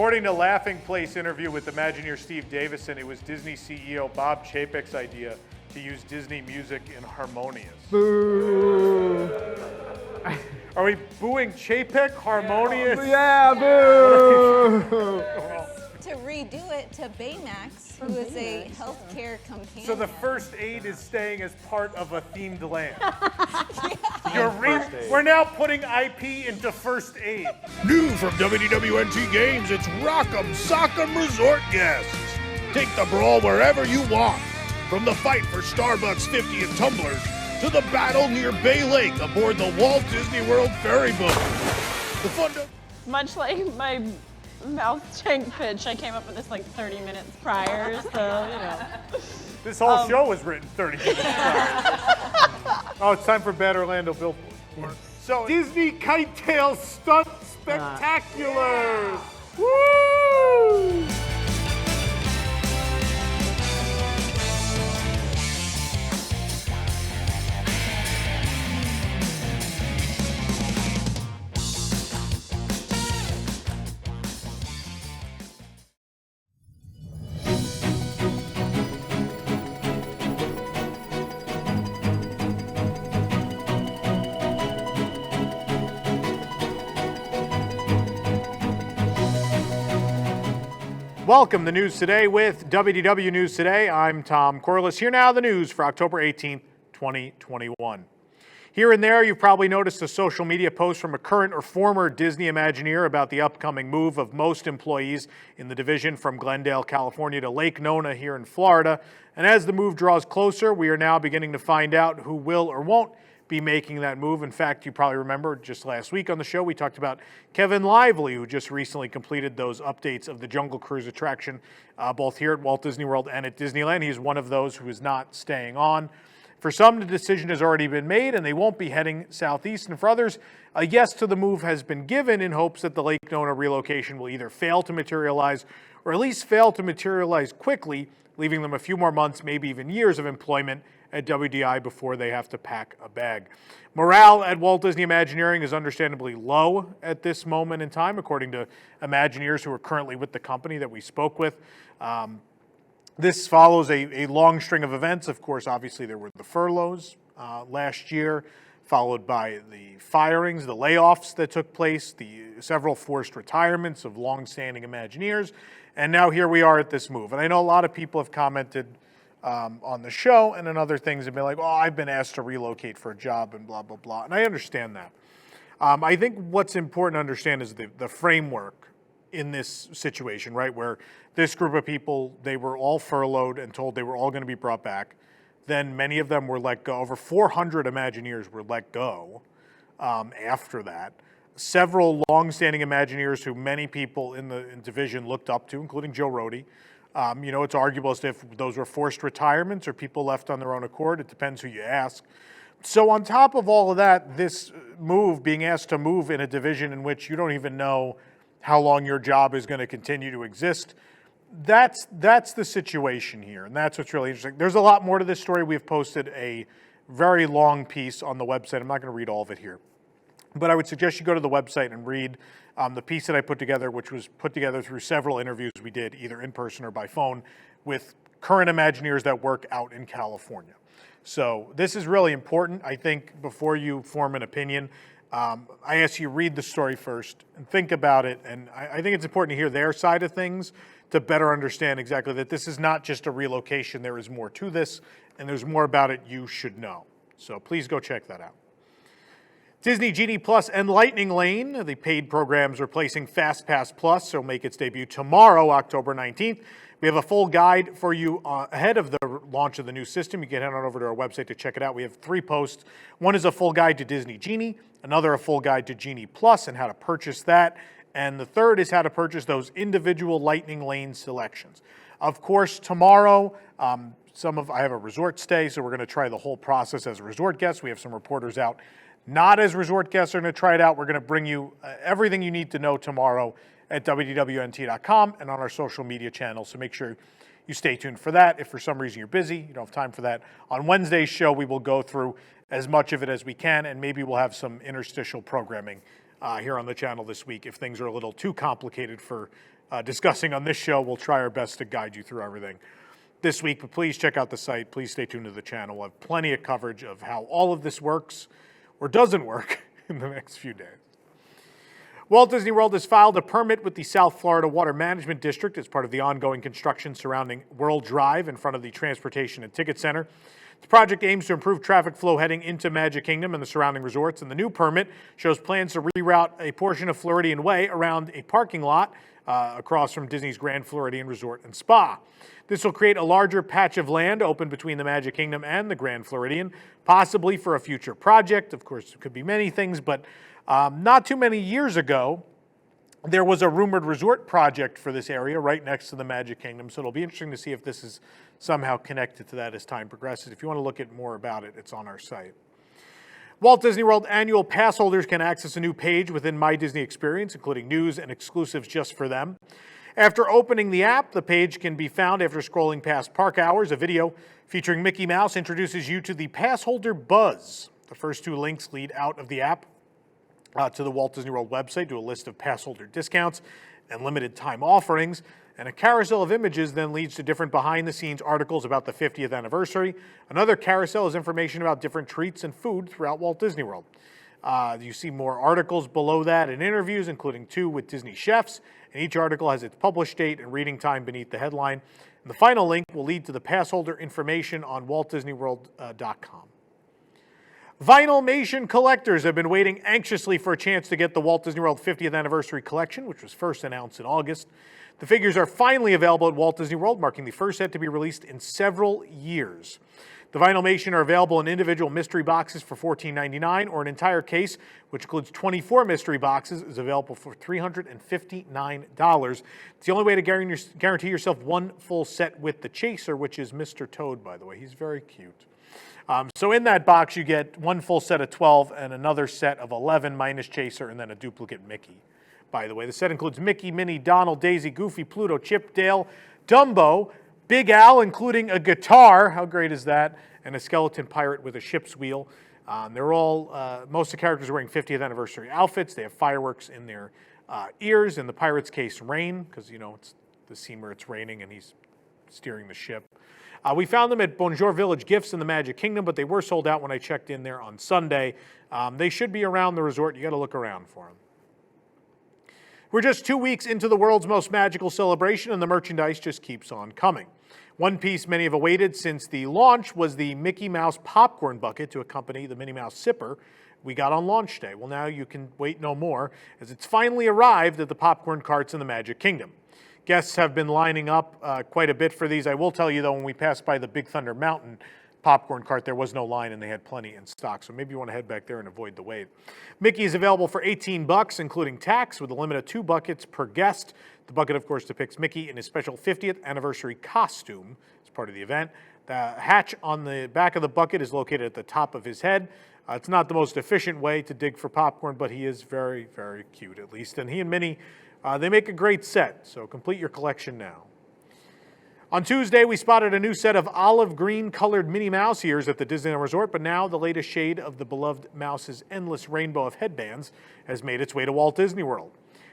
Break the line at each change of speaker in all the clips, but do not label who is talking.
According to Laughing Place interview with Imagineer Steve Davison, it was Disney CEO Bob Chapek's idea to use Disney music in Harmonious.
Boo!
Are we booing Chapek? Harmonious?
Yeah, boo!
To redo it to Baymax, who is a healthcare companion.
So the first aid is staying as part of a themed land. We're now putting IP into first aid.
New from WDWNT Games, it's Rock'em Sock'em Resort Guests. Take the brawl wherever you want. From the fight for Starbucks 50 and tumblers to the battle near Bay Lake aboard the Walt Disney World ferry boat. The fun
Much like my mouth tank pitch, I came up with this like 30 minutes prior, so, you know.
This whole show was written 30 minutes prior. Oh, it's time for Bad Orlando Billboard. So, Disney Kite Tail Stunt Spectaculars! Woo! Welcome to News Today with WDW News Today. I'm Tom Corliss. Here now the news for October 18th, 2021. Here and there, you've probably noticed a social media post from a current or former Disney Imagineer about the upcoming move of most employees in the division from Glendale, California to Lake Nona here in Florida. And as the move draws closer, we are now beginning to find out who will or won't be making that move. In fact, you probably remember just last week on the show, we talked about Kevin Lively, who just recently completed those updates of the Jungle Cruise attraction, both here at Walt Disney World and at Disneyland. He's one of those who is not staying on. For some, the decision has already been made and they won't be heading southeast. And for others, a yes to the move has been given in hopes that the Lake Nona relocation will either fail to materialize or at least fail to materialize quickly, leaving them a few more months, maybe even years of employment at WDI before they have to pack a bag. Morale at Walt Disney Imagineering is understandably low at this moment in time, according to Imagineers who are currently with the company that we spoke with. This follows a long string of events. Of course, obviously there were the furloughs last year, followed by the firings, the layoffs that took place, the several forced retirements of long-standing Imagineers, and now here we are at this move. And I know a lot of people have commented on the show and in other things have been like, oh, I've been asked to relocate for a job and blah, blah, blah. And I understand that. I think what's important to understand is the framework in this situation, right? Where this group of people, they were all furloughed and told they were all going to be brought back. Then many of them were let go. Over 400 Imagineers were let go after that. Several long-standing Imagineers who many people in the division looked up to, including Joe Rohde. It's arguable as to if those were forced retirements or people left on their own accord. It depends who you ask. So on top of all of that, this move, being asked to move in a division in which you don't even know how long your job is going to continue to exist, that's the situation here, and that's what's really interesting. There's a lot more to this story. We've posted a very long piece on the website. I'm not going to read all of it here, but I would suggest you go to the website and read the piece that I put together, which was put together through several interviews we did, either in person or by phone, with current Imagineers that work out in California. So this is really important. I think before you form an opinion, I ask you read the story first and think about it. And I think it's important to hear their side of things to better understand exactly that this is not just a relocation. There is more to this, and there's more about it you should know. So please go check that out. Disney Genie Plus and Lightning Lane, the paid programs replacing FastPass Plus, so make its debut tomorrow, October 19th. We have a full guide for you ahead of the launch of the new system. You can head on over to our website to check it out. We have 3 posts. One is a full guide to Disney Genie, another a full guide to Genie Plus and how to purchase that, and the third is how to purchase those individual Lightning Lane selections. Of course, tomorrow, I have a resort stay, so we're going to try the whole process as a resort guest. We have some reporters out not as resort guests are going to try it out. We're going to bring you everything you need to know tomorrow at WDWNT.com and on our social media channels. So make sure you stay tuned for that. If for some reason you're busy, you don't have time for that. On Wednesday's show, we will go through as much of it as we can, and maybe we'll have some interstitial programming here on the channel this week if things are a little too complicated for discussing on this show. We'll try our best to guide you through everything this week, but please check out the site. Please stay tuned to the channel. We'll have plenty of coverage of how all of this works or doesn't work in the next few days. Walt Disney World has filed a permit with the South Florida Water Management District as part of the ongoing construction surrounding World Drive in front of the Transportation and Ticket Center. The project aims to improve traffic flow heading into Magic Kingdom and the surrounding resorts, and the new permit shows plans to reroute a portion of Floridian Way around a parking lot across from Disney's Grand Floridian Resort and Spa. This will create a larger patch of land open between the Magic Kingdom and the Grand Floridian, possibly for a future project. Of course, it could be many things, but not too many years ago, there was a rumored resort project for this area right next to the Magic Kingdom, so it'll be interesting to see if this is somehow connected to that as time progresses. If you want to look at more about it, it's on our site. Walt Disney World annual pass holders can access a new page within My Disney Experience, including news and exclusives just for them. After opening the app, the page can be found after scrolling past park hours. A video featuring Mickey Mouse introduces you to the Passholder Buzz. The first two links lead out of the app to the Walt Disney World website to a list of pass holder discounts and limited time offerings. And a carousel of images then leads to different behind-the-scenes articles about the 50th anniversary. Another carousel is information about different treats and food throughout Walt Disney World. You see more articles below that and interviews, including 2 with Disney chefs. And each article has its published date and reading time beneath the headline. And the final link will lead to the pass holder information on WaltDisneyWorld.com. Vinylmation collectors have been waiting anxiously for a chance to get the Walt Disney World 50th Anniversary Collection, which was first announced in August. The figures are finally available at Walt Disney World, marking the first set to be released in several years. The Vinylmation are available in individual mystery boxes for $14.99, or an entire case, which includes 24 mystery boxes, is available for $359. It's the only way to guarantee yourself one full set with the chaser, which is Mr. Toad, by the way. He's very cute. So in that box, you get one full set of 12 and another set of 11 minus chaser, and then a duplicate Mickey. By the way, the set includes Mickey, Minnie, Donald, Daisy, Goofy, Pluto, Chip, Dale, Dumbo, Big Al, including a guitar, how great is that, and a skeleton pirate with a ship's wheel. They're all, most of the characters are wearing 50th anniversary outfits. They have fireworks in their ears, in the pirate's case, rain, because, you know, it's the scene where it's raining and he's steering the ship. We found them at Bonjour Village Gifts in the Magic Kingdom, but they were sold out when I checked in there on Sunday. They should be around the resort. You got to look around for them. We're just 2 weeks into the world's most magical celebration, and the merchandise just keeps on coming. One piece many have awaited since the launch was the Mickey Mouse popcorn bucket to accompany the Minnie Mouse sipper we got on launch day. Well, now you can wait no more, as it's finally arrived at the popcorn carts in the Magic Kingdom. Guests have been lining up quite a bit for these. I will tell you, though, when we passed by the Big Thunder Mountain popcorn cart, there was no line and they had plenty in stock. So maybe you want to head back there and avoid the wait. Mickey is available for $18, including tax, with a limit of 2 buckets per guest. The bucket, of course, depicts Mickey in his special 50th anniversary costume as part of the event. The hatch on the back of the bucket is located at the top of his head. It's not the most efficient way to dig for popcorn, but he is very, very cute, at least. And he and Minnie, they make a great set, so complete your collection now. On Tuesday, we spotted a new set of olive green colored Minnie Mouse ears at the Disneyland Resort, but now the latest shade of the beloved Mouse's endless rainbow of headbands has made its way to Walt Disney World.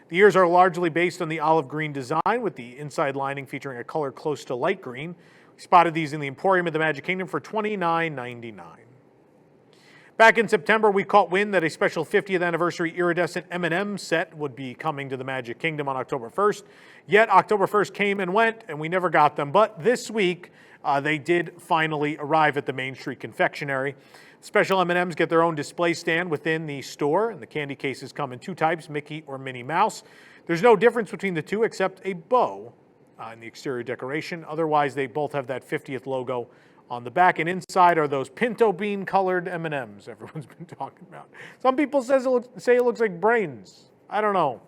The ears are largely based on the olive green design, with the inside lining featuring a color close to light green. We spotted these in the Emporium of the Magic Kingdom for $29.99. Back in September, we caught wind that a special 50th anniversary iridescent M&M set would be coming to the Magic Kingdom on October 1st. Yet October 1st came and went, and we never got them. But this week, they did finally arrive at the Main Street Confectionery. Special M&Ms get their own display stand within the store, and the candy cases come in 2 types, Mickey or Minnie Mouse. There's no difference between the two except a bow in the exterior decoration. Otherwise, they both have that 50th logo on the back, and inside are those pinto bean colored M&Ms everyone's been talking about. Some people say it looks like brains. I don't know.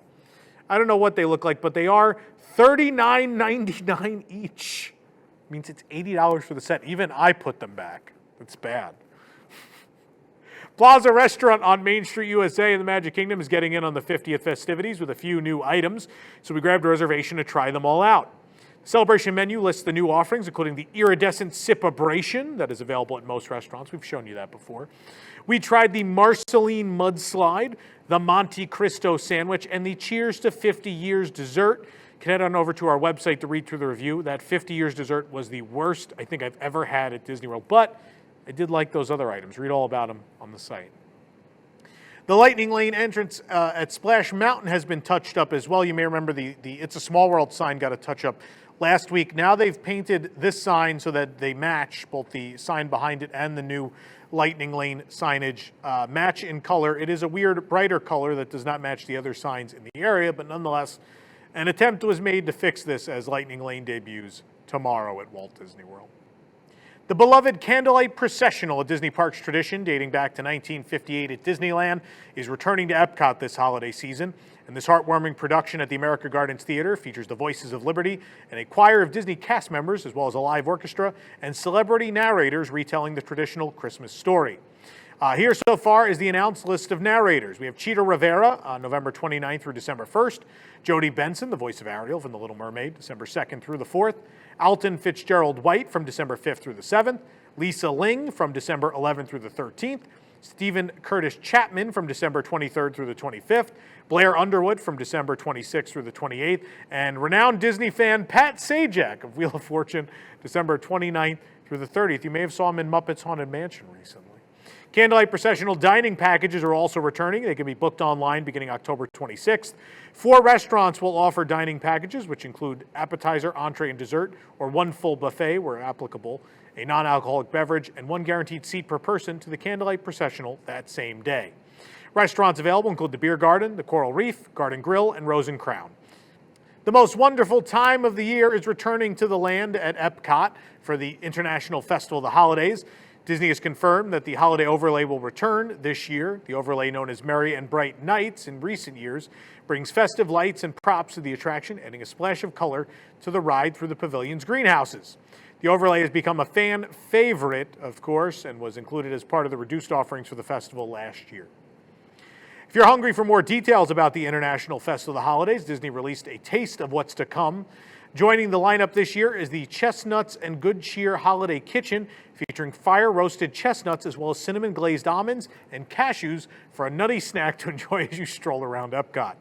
I don't know what they look like, but they are $39.99 each. It means it's $80 for the set. Even I put them back. That's bad. Plaza Restaurant on Main Street, USA in the Magic Kingdom is getting in on the 50th festivities with a few new items, so we grabbed a reservation to try them all out. The celebration menu lists the new offerings, including the iridescent Sipabration that is available at most restaurants. We've shown you that before. We tried the Marceline Mudslide, the Monte Cristo Sandwich, and the Cheers to 50 Years dessert. can head on over to our website to read through the review. That 50 years dessert was the worst I think I've ever had at Disney World, but I did like those other items. Read all about them on the site. The Lightning Lane entrance at Splash Mountain has been touched up as well. You may remember the It's a Small World sign got a touch up last week. Now they've painted this sign so that they match, both the sign behind it and the new Lightning Lane signage match in color. It is a weird, brighter color that does not match the other signs in the area, but nonetheless, an attempt was made to fix this as Lightning Lane debuts tomorrow at Walt Disney World. The beloved Candlelight Processional, a Disney Parks tradition dating back to 1958 at Disneyland, is returning to Epcot this holiday season. And this heartwarming production at the America Gardens Theater features the Voices of Liberty and a choir of Disney cast members, as well as a live orchestra and celebrity narrators retelling the traditional Christmas story. Here so far is the announced list of narrators. We have Cheetah Rivera on November 29th through December 1st, Jodie Benson, the voice of Ariel from The Little Mermaid, December 2nd through the 4th, Alton Fitzgerald White from December 5th through the 7th, Lisa Ling from December 11th through the 13th, Stephen Curtis Chapman from December 23rd through the 25th, Blair Underwood from December 26th through the 28th, and renowned Disney fan Pat Sajak of Wheel of Fortune, December 29th through the 30th. You may have saw him in Muppets Haunted Mansion recently. Candlelight Processional dining packages are also returning. They can be booked online beginning October 26th. 4 restaurants will offer dining packages, which include appetizer, entree, and dessert, or 1 full buffet where applicable, a non-alcoholic beverage, and 1 guaranteed seat per person to the Candlelight Processional that same day. Restaurants available include the Beer Garden, the Coral Reef, Garden Grill, and Rose and Crown. The most wonderful time of the year is returning to the land at Epcot for the International Festival of the Holidays. Disney has confirmed that the holiday overlay will return this year. The overlay, known as Merry and Bright Nights in recent years, brings festive lights and props to the attraction, adding a splash of color to the ride through the pavilion's greenhouses. The overlay has become a fan favorite, of course, and was included as part of the reduced offerings for the festival last year. If you're hungry for more details about the International Festival of the Holidays, Disney released a taste of what's to come. Joining the lineup this year is the Chestnuts and Good Cheer Holiday Kitchen, featuring fire-roasted chestnuts as well as cinnamon-glazed almonds and cashews for a nutty snack to enjoy as you stroll around Epcot.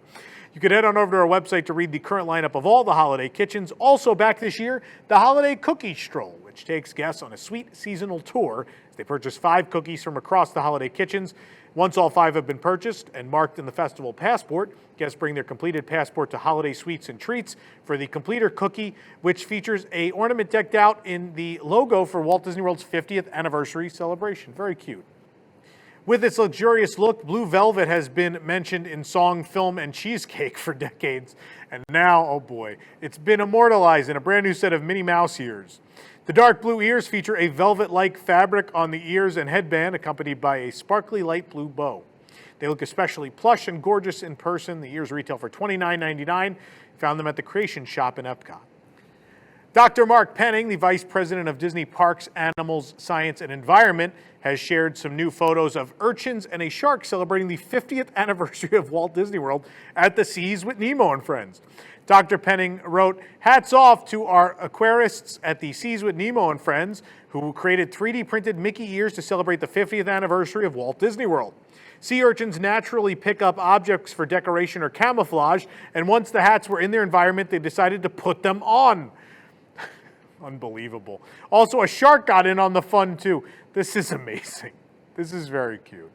You can head on over to our website to read the current lineup of all the holiday kitchens. Also back this year, the Holiday Cookie Stroll, which takes guests on a sweet seasonal tour as they purchase 5 cookies from across the holiday kitchens. Once all 5 have been purchased and marked in the festival passport, guests bring their completed passport to Holiday Sweets and Treats for the Completer Cookie, which features a ornament decked out in the logo for Walt Disney World's 50th anniversary celebration. Very cute. With its luxurious look, Blue Velvet has been mentioned in song, film, and cheesecake for decades. And now, oh boy, it's been immortalized in a brand new set of Minnie Mouse ears. The dark blue ears feature a velvet-like fabric on the ears and headband, accompanied by a sparkly light blue bow. They look especially plush and gorgeous in person. The ears retail for $29.99. Found them at the Creation Shop in Epcot. Dr. Mark Penning, the Vice President of Disney Parks, Animals, Science, and Environment, has shared some new photos of urchins and a shark celebrating the 50th anniversary of Walt Disney World at the Seas with Nemo and Friends. Dr. Penning wrote, "Hats off to our aquarists at the Seas with Nemo and Friends who created 3D printed Mickey ears to celebrate the 50th anniversary of Walt Disney World. Sea urchins naturally pick up objects for decoration or camouflage, and once the hats were in their environment, they decided to put them on." Unbelievable. Also, a shark got in on the fun, too. This is amazing. This is very cute.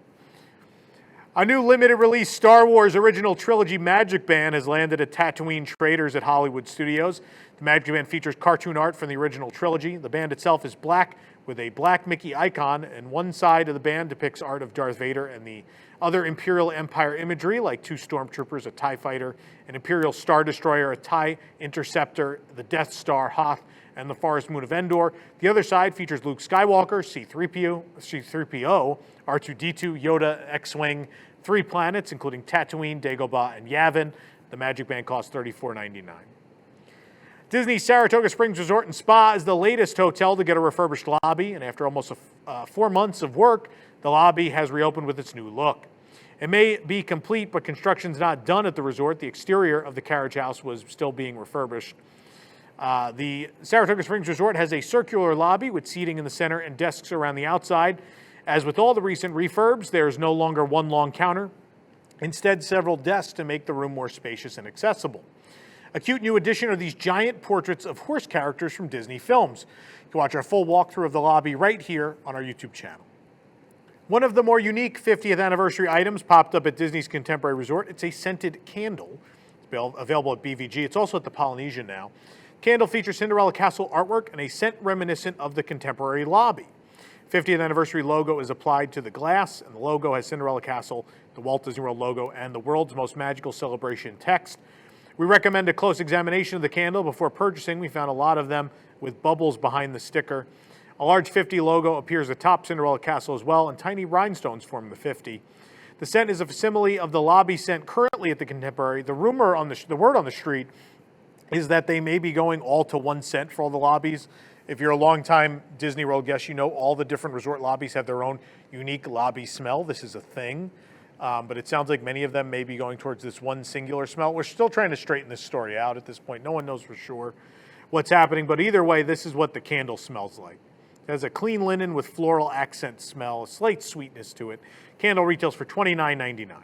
A new limited release Star Wars original trilogy Magic Band has landed at Tatooine Traders at Hollywood Studios. The Magic Band features cartoon art from the original trilogy. The band itself is black with a black Mickey icon, and one side of the band depicts art of Darth Vader and the other Imperial Empire imagery, like 2 stormtroopers, a TIE fighter, an Imperial Star Destroyer, a TIE Interceptor, the Death Star, Hoth, and the Forest Moon of Endor. The other side features Luke Skywalker, C-3PO, R2-D2, Yoda, X-Wing, 3 planets, including Tatooine, Dagobah, and Yavin. The Magic Band costs $34.99. Disney's Saratoga Springs Resort and Spa is the latest hotel to get a refurbished lobby, and after almost 4 months of work, the lobby has reopened with its new look. It may be complete, but construction's not done at the resort. The exterior of the carriage house was still being refurbished. The Saratoga Springs Resort has a circular lobby with seating in the center and desks around the outside. As with all the recent refurbs, there is no longer one long counter. Instead, several desks to make the room more spacious and accessible. A cute new addition are these giant portraits of horse characters from Disney films. You can watch our full walkthrough of the lobby right here on our YouTube channel. One of the more unique 50th anniversary items popped up at Disney's Contemporary Resort. It's a scented candle. It's available at BVG. It's also at the Polynesian now. Candle features Cinderella Castle artwork and a scent reminiscent of the Contemporary lobby. 50th anniversary logo is applied to the glass, and the logo has Cinderella Castle, the Walt Disney World logo, and the world's most magical celebration text. We recommend a close examination of the candle before purchasing. We found a lot of them with bubbles behind the sticker. A large 50 logo appears atop Cinderella Castle as well, and tiny rhinestones form the 50. The scent is a facsimile of the lobby scent currently at the Contemporary. The word on the street is that they may be going all to one scent for all the lobbies. If you're a longtime Disney World guest, you know all the different resort lobbies have their own unique lobby smell. This is a thing, but it sounds like many of them may be going towards this one singular smell. We're still trying to straighten this story out at this point. No one knows for sure what's happening, but either way, this is what the candle smells like. It has a clean linen with floral accent smell, a slight sweetness to it. Candle retails for $29.99.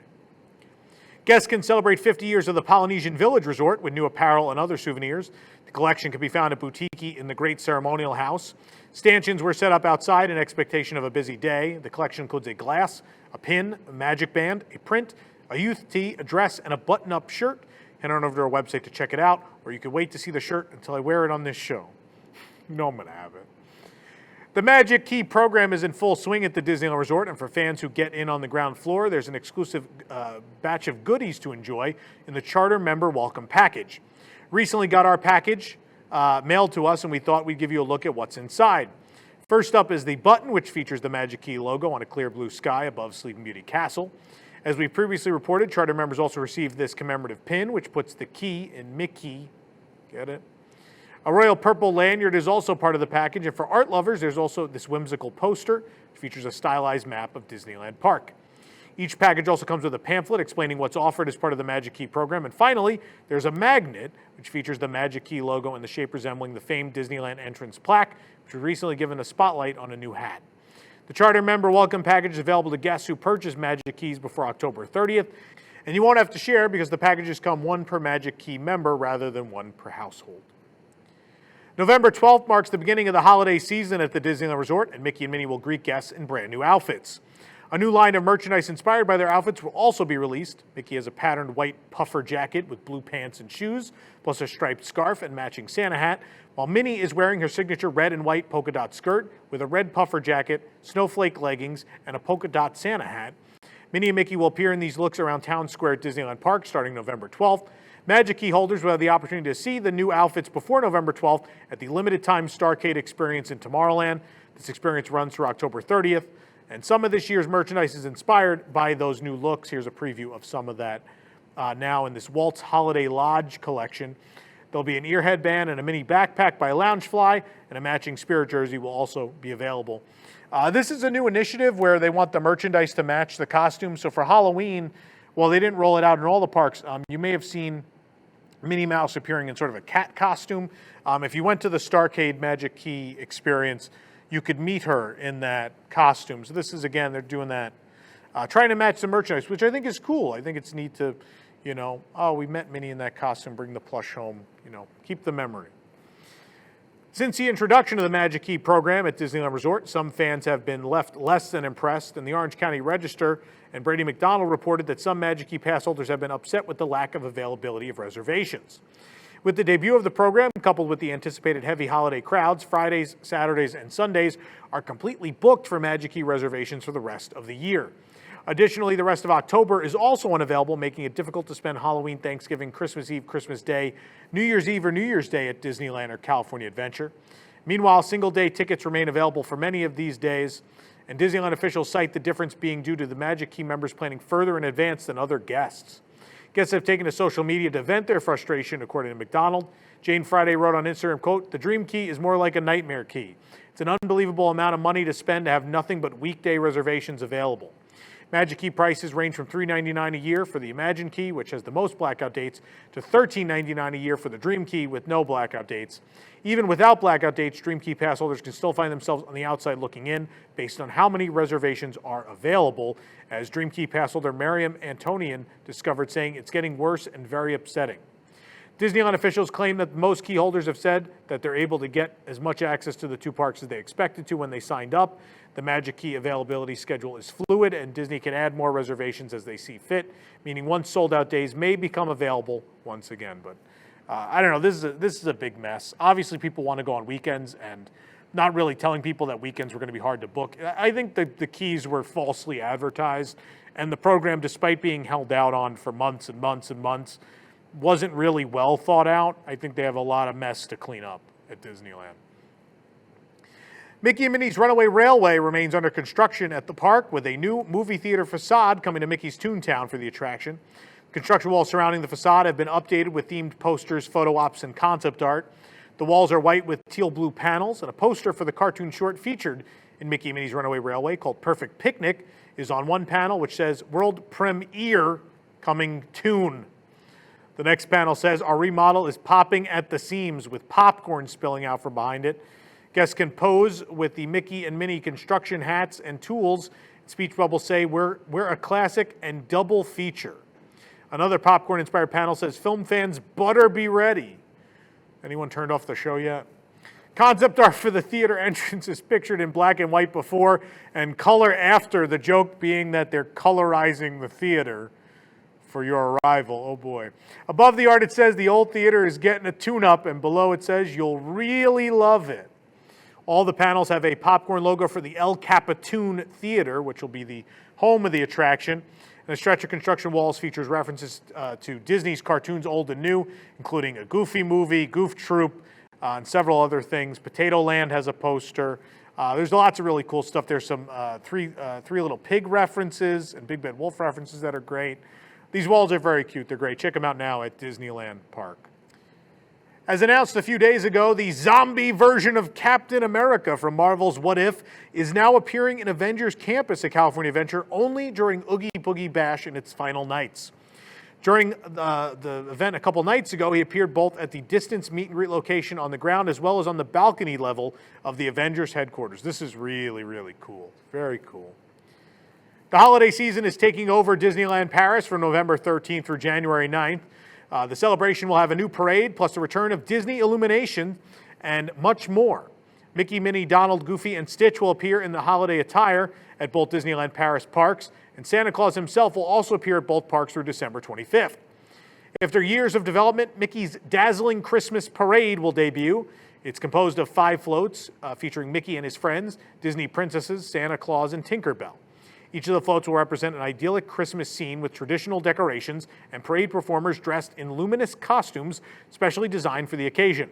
Guests can celebrate 50 years of the Polynesian Village Resort with new apparel and other souvenirs. The collection can be found at Boutique in the Great Ceremonial House. Stanchions were set up outside in expectation of a busy day. The collection includes a glass, a pin, a magic band, a print, a youth tee, a dress, and a button-up shirt. Head on over to our website to check it out, or you can wait to see the shirt until I wear it on this show. You know I'm going to have it. The Magic Key program is in full swing at the Disneyland Resort, and for fans who get in on the ground floor, there's an exclusive batch of goodies to enjoy in the Charter Member Welcome Package. Recently got our package mailed to us, and we thought we'd give you a look at what's inside. First up is the button, which features the Magic Key logo on a clear blue sky above Sleeping Beauty Castle. As we previously reported, Charter members also received this commemorative pin, which puts the key in Mickey. Get it? A royal purple lanyard is also part of the package, and for art lovers, there's also this whimsical poster, which features a stylized map of Disneyland Park. Each package also comes with a pamphlet explaining what's offered as part of the Magic Key program. And finally, there's a magnet, which features the Magic Key logo in the shape resembling the famed Disneyland entrance plaque, which was recently given a spotlight on a new hat. The Charter Member Welcome Package is available to guests who purchase Magic Keys before October 30th. And you won't have to share because the packages come one per Magic Key member rather than one per household. November 12th marks the beginning of the holiday season at the Disneyland Resort, and Mickey and Minnie will greet guests in brand new outfits. A new line of merchandise inspired by their outfits will also be released. Mickey has a patterned white puffer jacket with blue pants and shoes, plus a striped scarf and matching Santa hat, while Minnie is wearing her signature red and white polka dot skirt with a red puffer jacket, snowflake leggings, and a polka dot Santa hat. Minnie and Mickey will appear in these looks around Town Square at Disneyland Park starting November 12th. Magic Key holders will have the opportunity to see the new outfits before November 12th at the limited-time Starcade experience in Tomorrowland. This experience runs through October 30th, and some of this year's merchandise is inspired by those new looks. Here's a preview of some of that now in this Walt's Holiday Lodge collection. There'll be an ear headband and a mini backpack by Loungefly, and a matching Spirit jersey will also be available. This is a new initiative where they want the merchandise to match the costumes. So for Halloween, while they didn't roll it out in all the parks, you may have seen Minnie Mouse appearing in sort of a cat costume. If you went to the Starcade Magic Key experience, you could meet her in that costume. So this is, again, they're doing that, trying to match the merchandise, which I think is cool. I think it's neat to, you know, oh, we met Minnie in that costume, bring the plush home, you know, keep the memory. Since the introduction of the Magic Key program at Disneyland Resort, some fans have been left less than impressed, and the Orange County Register and Brady McDonald reported that some Magic Key pass holders have been upset with the lack of availability of reservations. With the debut of the program, coupled with the anticipated heavy holiday crowds, Fridays, Saturdays, and Sundays are completely booked for Magic Key reservations for the rest of the year. Additionally, the rest of October is also unavailable, making it difficult to spend Halloween, Thanksgiving, Christmas Eve, Christmas Day, New Year's Eve, or New Year's Day at Disneyland or California Adventure. Meanwhile, single-day tickets remain available for many of these days, and Disneyland officials cite the difference being due to the Magic Key members planning further in advance than other guests. Guests have taken to social media to vent their frustration, according to McDonald. Jane Friday wrote on Instagram, quote, "The Dream Key is more like a nightmare key. It's an unbelievable amount of money to spend to have nothing but weekday reservations available. Magic Key prices range from $3.99 a year for the Imagine Key, which has the most blackout dates, to $13.99 a year for the Dream Key with no blackout dates. Even without blackout dates, Dream Key pass holders can still find themselves on the outside looking in based on how many reservations are available, as Dream Key pass holder Miriam Antonian discovered, saying it's getting worse and very upsetting. Disneyland officials claim that most key holders have said that they're able to get as much access to the two parks as they expected to when they signed up. The Magic Key availability schedule is fluid, and Disney can add more reservations as they see fit, meaning once sold-out days may become available once again. But I don't know, this is a big mess. Obviously, people want to go on weekends, and not really telling people that weekends were going to be hard to book. I think the keys were falsely advertised, and the program, despite being held out on for months and months and months, wasn't really well thought out. I think they have a lot of mess to clean up at Disneyland. Mickey and Minnie's Runaway Railway remains under construction at the park, with a new movie theater facade coming to Mickey's Toontown for the attraction. Construction walls surrounding the facade have been updated with themed posters, photo ops, and concept art. The walls are white with teal blue panels, and a poster for the cartoon short featured in Mickey and Minnie's Runaway Railway called Perfect Picnic is on one panel, which says World Premiere Coming Toon. The next panel says our remodel is popping at the seams, with popcorn spilling out from behind it. Guests can pose with the Mickey and Minnie construction hats and tools. Speech bubbles say we're a classic and double feature. Another popcorn-inspired panel says film fans better be ready. Anyone turned off the show yet? Concept art for the theater entrance is pictured in black and white before and color after, the joke being that they're colorizing the theater for your arrival. Oh boy. Above the art it says the old theater is getting a tune-up, and below it says you'll really love it. All the panels have a popcorn logo for the El Capitan Theater, which will be the home of the attraction. And a stretch of construction walls features references to Disney's cartoons old and new, including a Goofy movie, Goof Troop, and several other things. Potato Land has a poster. There's lots of really cool stuff. There's some three Little Pig references and Big Bad Wolf references that are great. These walls are very cute. They're great. Check them out now at Disneyland Park. As announced a few days ago, the zombie version of Captain America from Marvel's What If is now appearing in Avengers Campus at California Adventure only during Oogie Boogie Bash in its final nights. During the event a couple nights ago, he appeared both at the distance meet and greet location on the ground as well as on the balcony level of the Avengers headquarters. This is really, really cool. Very cool. The holiday season is taking over Disneyland Paris from November 13th through January 9th. The celebration will have a new parade, plus the return of Disney Illumination, and much more. Mickey, Minnie, Donald, Goofy, and Stitch will appear in the holiday attire at both Disneyland Paris parks, and Santa Claus himself will also appear at both parks through December 25th. After years of development, Mickey's Dazzling Christmas Parade will debut. It's composed of 5 floats featuring Mickey and his friends, Disney princesses, Santa Claus, and Tinkerbell. Each of the floats will represent an idyllic Christmas scene with traditional decorations and parade performers dressed in luminous costumes specially designed for the occasion.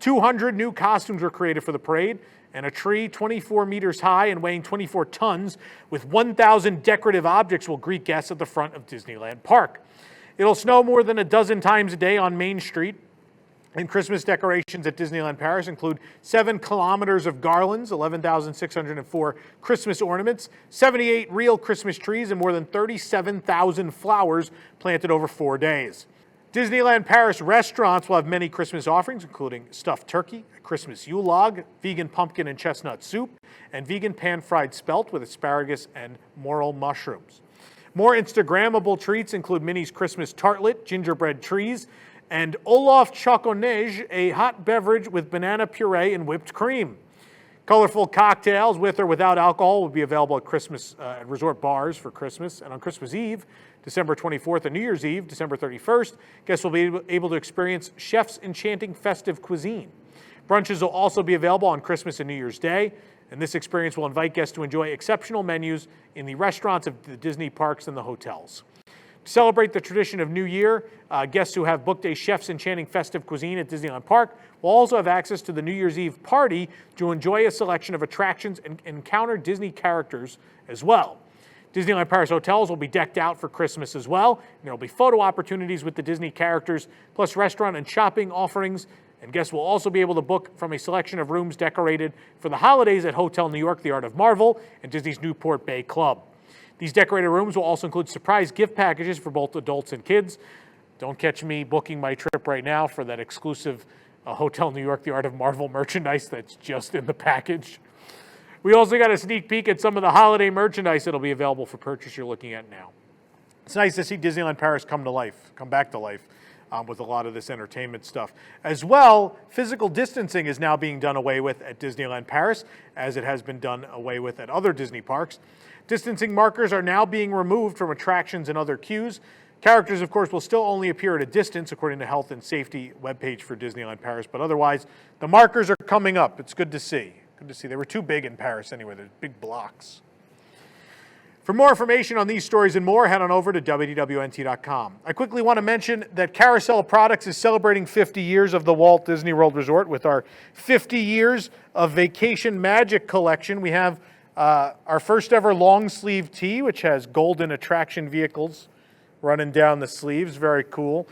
200 new costumes were created for the parade, and a tree 24 meters high and weighing 24 tons with 1,000 decorative objects will greet guests at the front of Disneyland Park. It'll snow more than a dozen times a day on Main Street. And Christmas decorations at Disneyland Paris include 7 kilometers of garlands, 11,604 Christmas ornaments, 78 real Christmas trees, and more than 37,000 flowers planted over 4 days. Disneyland Paris restaurants will have many Christmas offerings, including stuffed turkey, a Christmas Yule log, vegan pumpkin and chestnut soup, and vegan pan-fried spelt with asparagus and morel mushrooms. More Instagrammable treats include Minnie's Christmas tartlet, gingerbread trees, and Olaf Choconeige, a hot beverage with banana puree and whipped cream. Colorful cocktails with or without alcohol will be available at Christmas at resort bars for Christmas. And on Christmas Eve, December 24th, and New Year's Eve, December 31st, guests will be able to experience chefs' enchanting festive cuisine. Brunches will also be available on Christmas and New Year's Day, and this experience will invite guests to enjoy exceptional menus in the restaurants of the Disney parks and the hotels. To celebrate the tradition of New Year, guests who have booked a chef's enchanting festive cuisine at Disneyland Park will also have access to the New Year's Eve party to enjoy a selection of attractions and encounter Disney characters as well. Disneyland Paris hotels will be decked out for Christmas as well, and there will be photo opportunities with the Disney characters, plus restaurant and shopping offerings, and guests will also be able to book from a selection of rooms decorated for the holidays at Hotel New York, the Art of Marvel, and Disney's Newport Bay Club. These decorated rooms will also include surprise gift packages for both adults and kids. Don't catch me booking my trip right now for that exclusive Hotel New York, the Art of Marvel merchandise that's just in the package. We also got a sneak peek at some of the holiday merchandise that'll be available for purchase you're looking at now. It's nice to see Disneyland Paris come back to life. with a lot of this entertainment stuff. As well, physical distancing is now being done away with at Disneyland Paris, as it has been done away with at other Disney parks. Distancing markers are now being removed from attractions and other queues. Characters, of course, will still only appear at a distance, according to Health and Safety webpage for Disneyland Paris, but otherwise, the markers are coming up. It's good to see. Good to see. They were too big in Paris anyway. There's big blocks. For more information on these stories and more, head on over to WDWNT.com. I quickly want to mention that Carousel of Products is celebrating 50 years of the Walt Disney World Resort with our 50 years of Vacation Magic collection. We have our first ever long sleeve tee, which has golden attraction vehicles running down the sleeves. Very cool.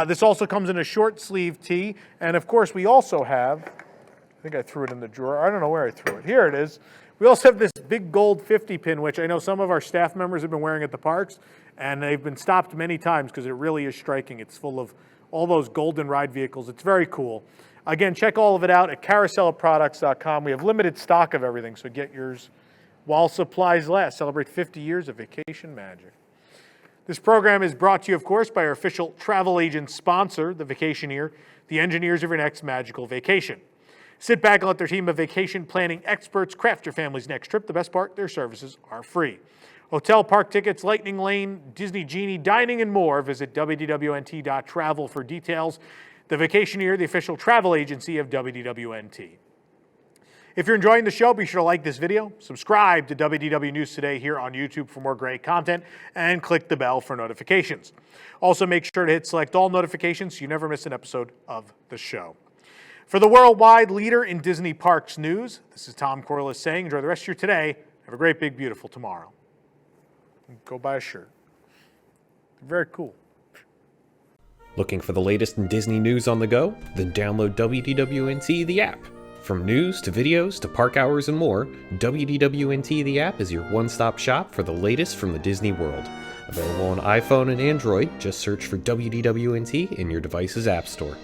This also comes in a short sleeve tee. And of course, we also have, I think I threw it in the drawer. I don't know where I threw it. Here it is. We also have this big gold 50 pin, which I know some of our staff members have been wearing at the parks, and they've been stopped many times because it really is striking. It's full of all those golden ride vehicles. It's very cool. Again, check all of it out at carouselofproducts.com. We have limited stock of everything, so get yours while supplies last. Celebrate 50 years of Vacation Magic. This program is brought to you, of course, by our official travel agent sponsor, the Vacationeer, the engineers of your next magical vacation. Sit back and let their team of vacation planning experts craft your family's next trip. The best part, their services are free. Hotel, park tickets, Lightning Lane, Disney Genie, dining, and more. Visit WDWNT.travel for details. The Vacationeer, the official travel agency of WDWNT. If you're enjoying the show, be sure to like this video, subscribe to WDW News Today here on YouTube for more great content, and click the bell for notifications. Also, make sure to hit select all notifications so you never miss an episode of the show. For the worldwide leader in Disney Parks news, this is Tom Corliss saying, enjoy the rest of your today. Have a great, big, beautiful tomorrow. Go buy a shirt. Very cool.
Looking for the latest in Disney news on the go? Then download WDWNT the app. From news to videos to park hours and more, WDWNT the app is your one-stop shop for the latest from the Disney world. Available on iPhone and Android, just search for WDWNT in your device's app store.